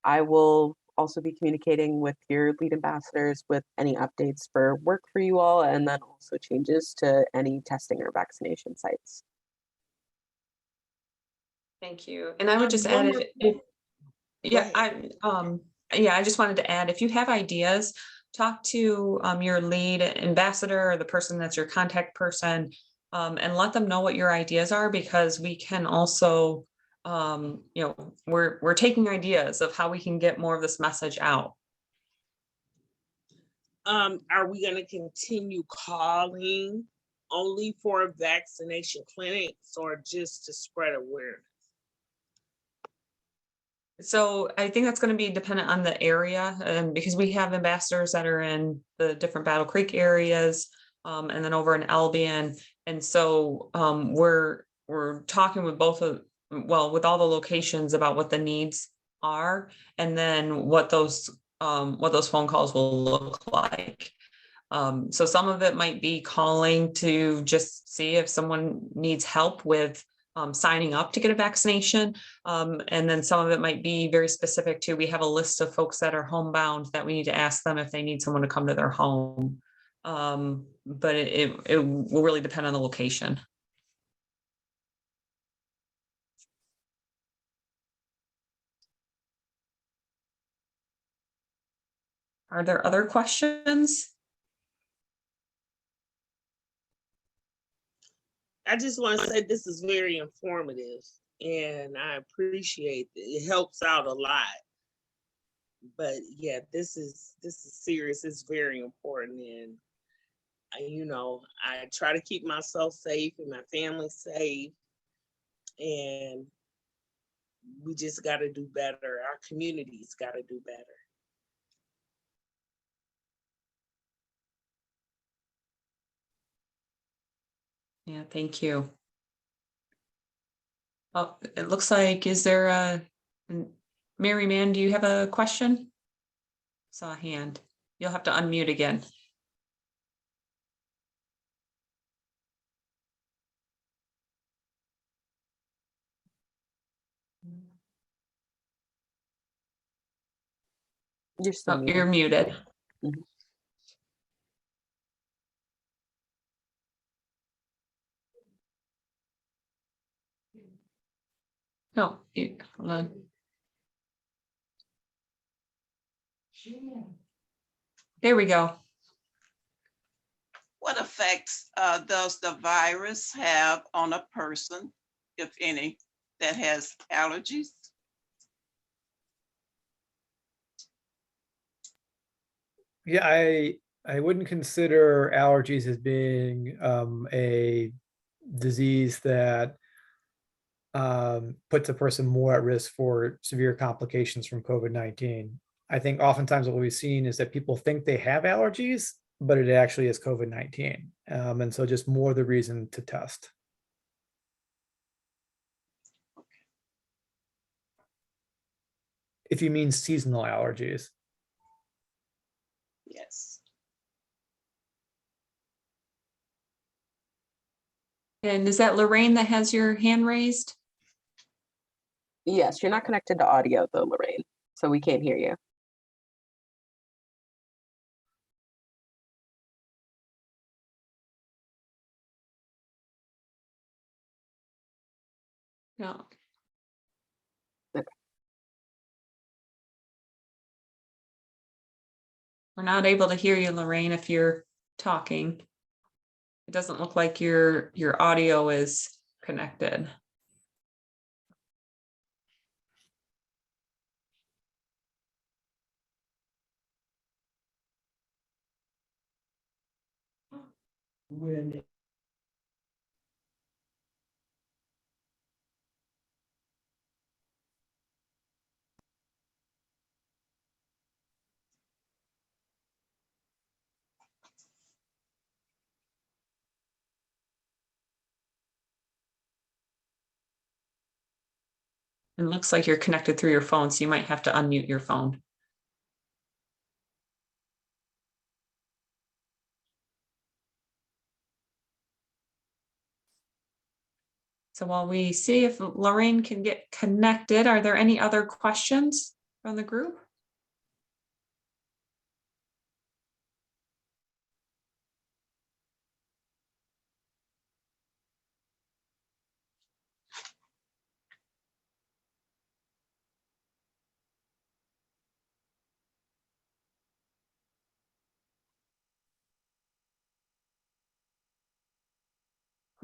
I will also be communicating with your lead ambassadors with any updates for work for you all, and then also changes to any testing or vaccination sites. Thank you. And I would just One add, more- yeah, ahead. I just wanted to add, if you have ideas, talk to your lead ambassador, or the person that's your contact person, and let them know what your ideas are, because we can also, we're taking ideas of how we can get more of this message out. Are we going to continue calling only for vaccination clinics, or just to spread awareness? So I think that's going to be dependent on the area, because we have ambassadors that are in the different Battle Creek areas, and then over in Albion. And so we're talking with with all the locations about what the needs are, and then what those phone calls will look like. So some of it might be calling to just see if someone needs help with signing up to get a vaccination. And then some of it might be very specific to, we have a list of folks that are homebound that we need to ask them if they need someone to come to their home. But it will really depend on the location. Are there other questions? I just want to say this is very informative, and I appreciate it. It helps out a lot. But yeah, this is serious. It's very important, and I try to keep myself safe and my family safe, and we just got to do better. Our communities got to do better. Yeah, thank you. Oh, it looks like, is there Mary Mann, do you have a question? Saw a hand. You'll have to unmute again. You're still Oh, you're muted. muted. Mhm. No, hold on. There we go. What effects does the virus have on a person, if any, that has allergies? Yeah, I wouldn't consider allergies as being a disease that puts a person more at risk for severe complications from COVID-19. I think oftentimes what we've seen is that people think they have allergies, but it actually is COVID-19. And so just more the reason to test. If you mean seasonal allergies. Yes. And is that Lorraine that has your hand raised? Yes, you're not connected to audio though, Lorraine, so we can't hear you. No. Okay. We're not able to hear you, Lorraine, if you're talking. It doesn't look like your audio is connected. It looks like you're connected through your phone, so you might have to unmute your phone. So while we see if Lorraine can get connected, are there any other questions from the group?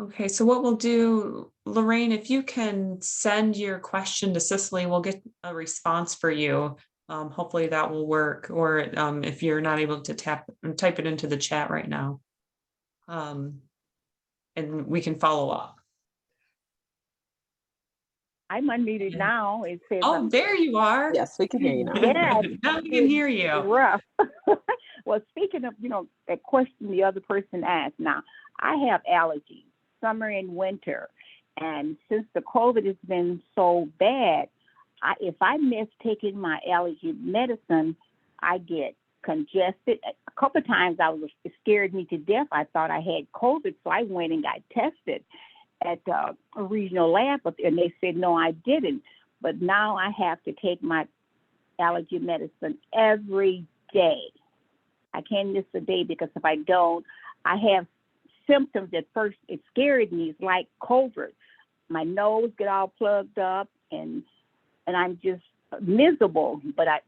Okay, so what we'll do, Lorraine, if you can send your question to Cicely, we'll get a response for you. Hopefully that will work, or if you're not able to type it into the chat right now. And we can follow up. I'm unmuted now. It says, Oh, there you are. Yes, we can hear you now. Yeah, Now we can hear you. rough. Well, speaking of, that question the other person asked, now, I have allergies, summer and winter. And since the COVID has been so bad, if I miss taking my allergy medicine, I get congested. A couple of times it scared me to death. I thought I had COVID, so I went and got tested at a regional lab, and they said, no, I didn't. But now I have to take my allergy medicine every day. I can't miss a day, because if I don't, I have symptoms. At first, it scared me. It's like COVID. My nose get all plugged up, and I'm just miserable. But I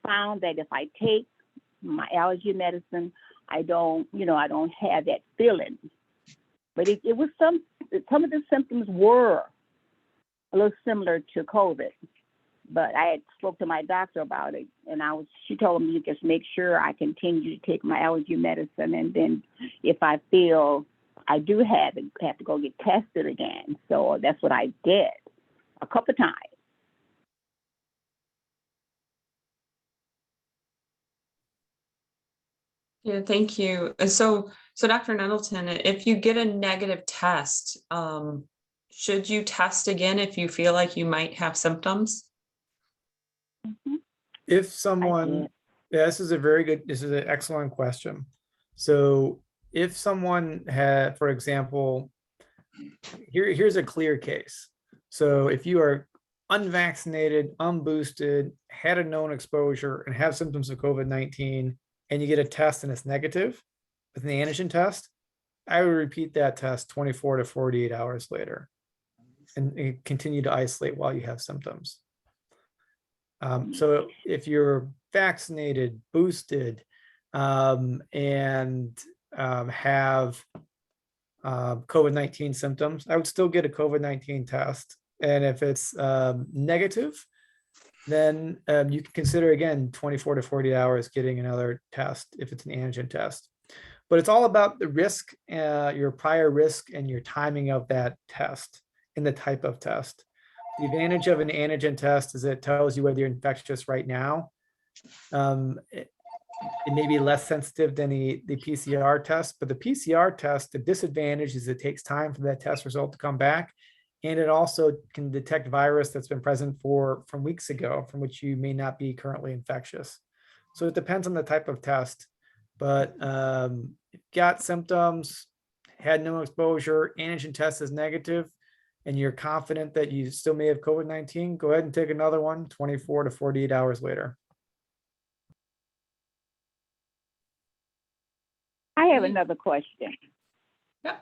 found that if I take my allergy medicine, I don't have that feeling. But it was some of the symptoms were a little similar to COVID. But I had spoke to my doctor about it, and she told me to just make sure I continue to take my allergy medicine, and then if I feel I do have to go get tested again. So that's what I did a couple of times. Yeah, thank you. So Dr. Nettleton, if you get a negative test, should you test again if you feel like you might have symptoms? Mm-hmm. If someone, this is an excellent question. So if someone had, for example, here's a clear case. So if you are unvaccinated, unboosted, had a known exposure, and have symptoms of COVID-19, and you get a test and it's negative with an antigen test, I would repeat that test 24 to 48 hours later and continue to isolate while you have symptoms. So if you're vaccinated, boosted, and have COVID-19 symptoms, I would still get a COVID-19 test. And if it's negative, then you can consider, again, 24 to 40 hours getting another test if it's an antigen test. But it's all about the risk, your prior risk, and your timing of that test and the type of test. The advantage of an antigen test is it tells you whether you're infectious right now. It may be less sensitive than the PCR test, but the PCR test, the disadvantage is it takes time for that test result to come back. And it also can detect virus that's been present from weeks ago, from which you may not be currently infectious. So it depends on the type of test. But if you got symptoms, had no exposure, antigen test is negative, and you're confident that you still may have COVID-19, go ahead and take another one 24 to 48 hours later. I have another question. Yeah.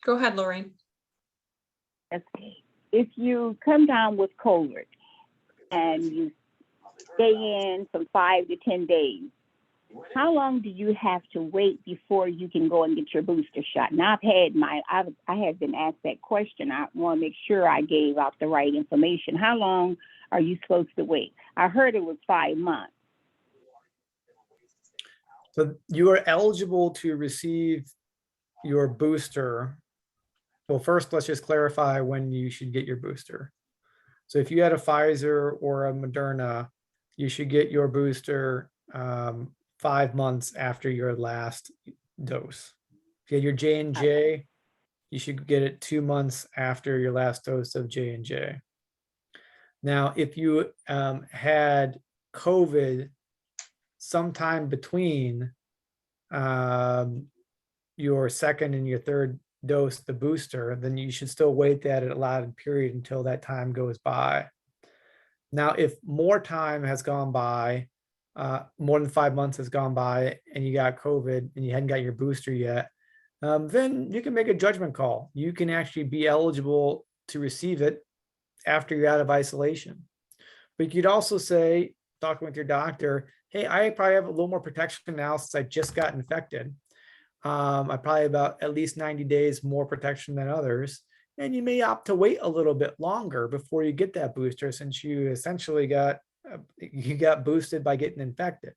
Go ahead, Lorraine. If you come down with COVID and you stay in from 5 to 10 days, how long do you have to wait before you can go and get your booster shot? Now I have been asked that question. I want to make sure I gave out the right information. How long are you supposed to wait? I heard it was 5 months. So you are eligible to receive your booster. Well, first, let's just clarify when you should get your booster. So if you had a Pfizer or a Moderna, you should get your booster 5 months after your last dose. If you had your J&J, you should get it 2 months after your last dose of J&J. Now, if you had COVID sometime between your second and your third dose, the booster, then you should still wait that allotted period until that time goes by. Now, if more time has gone by, more than 5 months has gone by, and you got COVID and you hadn't got your booster yet, then you can make a judgment call. You can actually be eligible to receive it after you're out of isolation. But you could also say, talking with your doctor, hey, I probably have a little more protection now since I just got infected. I probably have about at least 90 days more protection than others. And you may opt to wait a little bit longer before you get that booster, since you essentially got boosted by getting infected.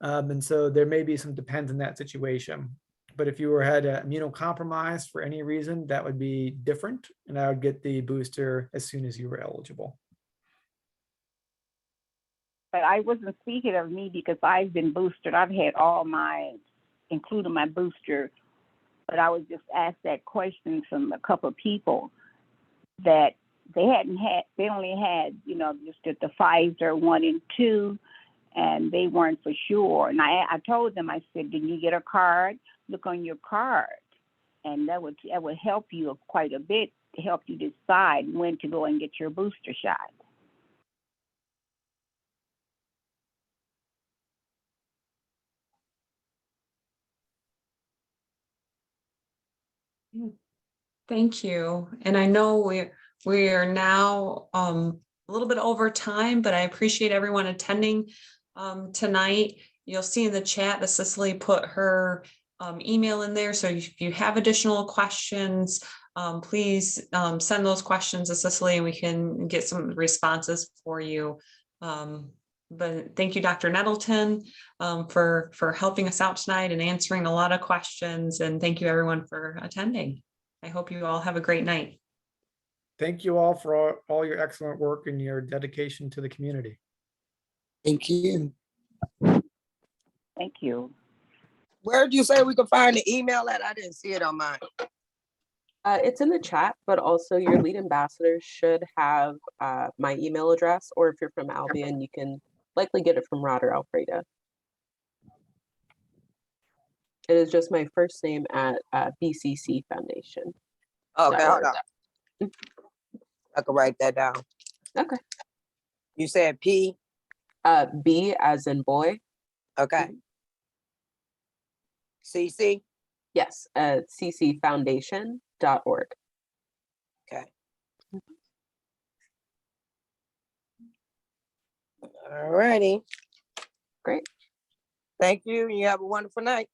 And so there may be some depends in that situation. But if you had immunocompromised for any reason, that would be different. And I would get the booster as soon as you were eligible. But I wasn't speaking of me because I've been boosted. I've had all including my booster. But I was just asked that question from a couple of people that they only had, just the Pfizer 1 and 2, and they weren't for sure. And I told them, I said, did you get a card? Look on your card. And that would help you quite a bit to help you decide when to go and get your booster shot. Thank you. And I know we are now a little bit over time, but I appreciate everyone attending tonight. You'll see in the chat that Cicely put her email in there. So if you have additional questions, please send those questions to Cicely and we can get some responses for you. But thank you, Dr. Nettleton, for helping us out tonight and answering a lot of questions. And thank you everyone for attending. I hope you all have a great night. Thank you all for all your excellent work and your dedication to the community. Thank you. Thank you. Where did you say we could find the email at? I didn't see it on mine. It's in the chat, but also your lead ambassador should have my email address, or if you're from Albion, you can likely get it from Rod or Alfreda. It is just my first name at BCC Foundation. Okay, hold .org. on. I can write that down. Okay. You said P. B as in boy. Okay. CC. Yes, ccfoundation.org. Okay. All righty. Great. Thank you. You have a wonderful night.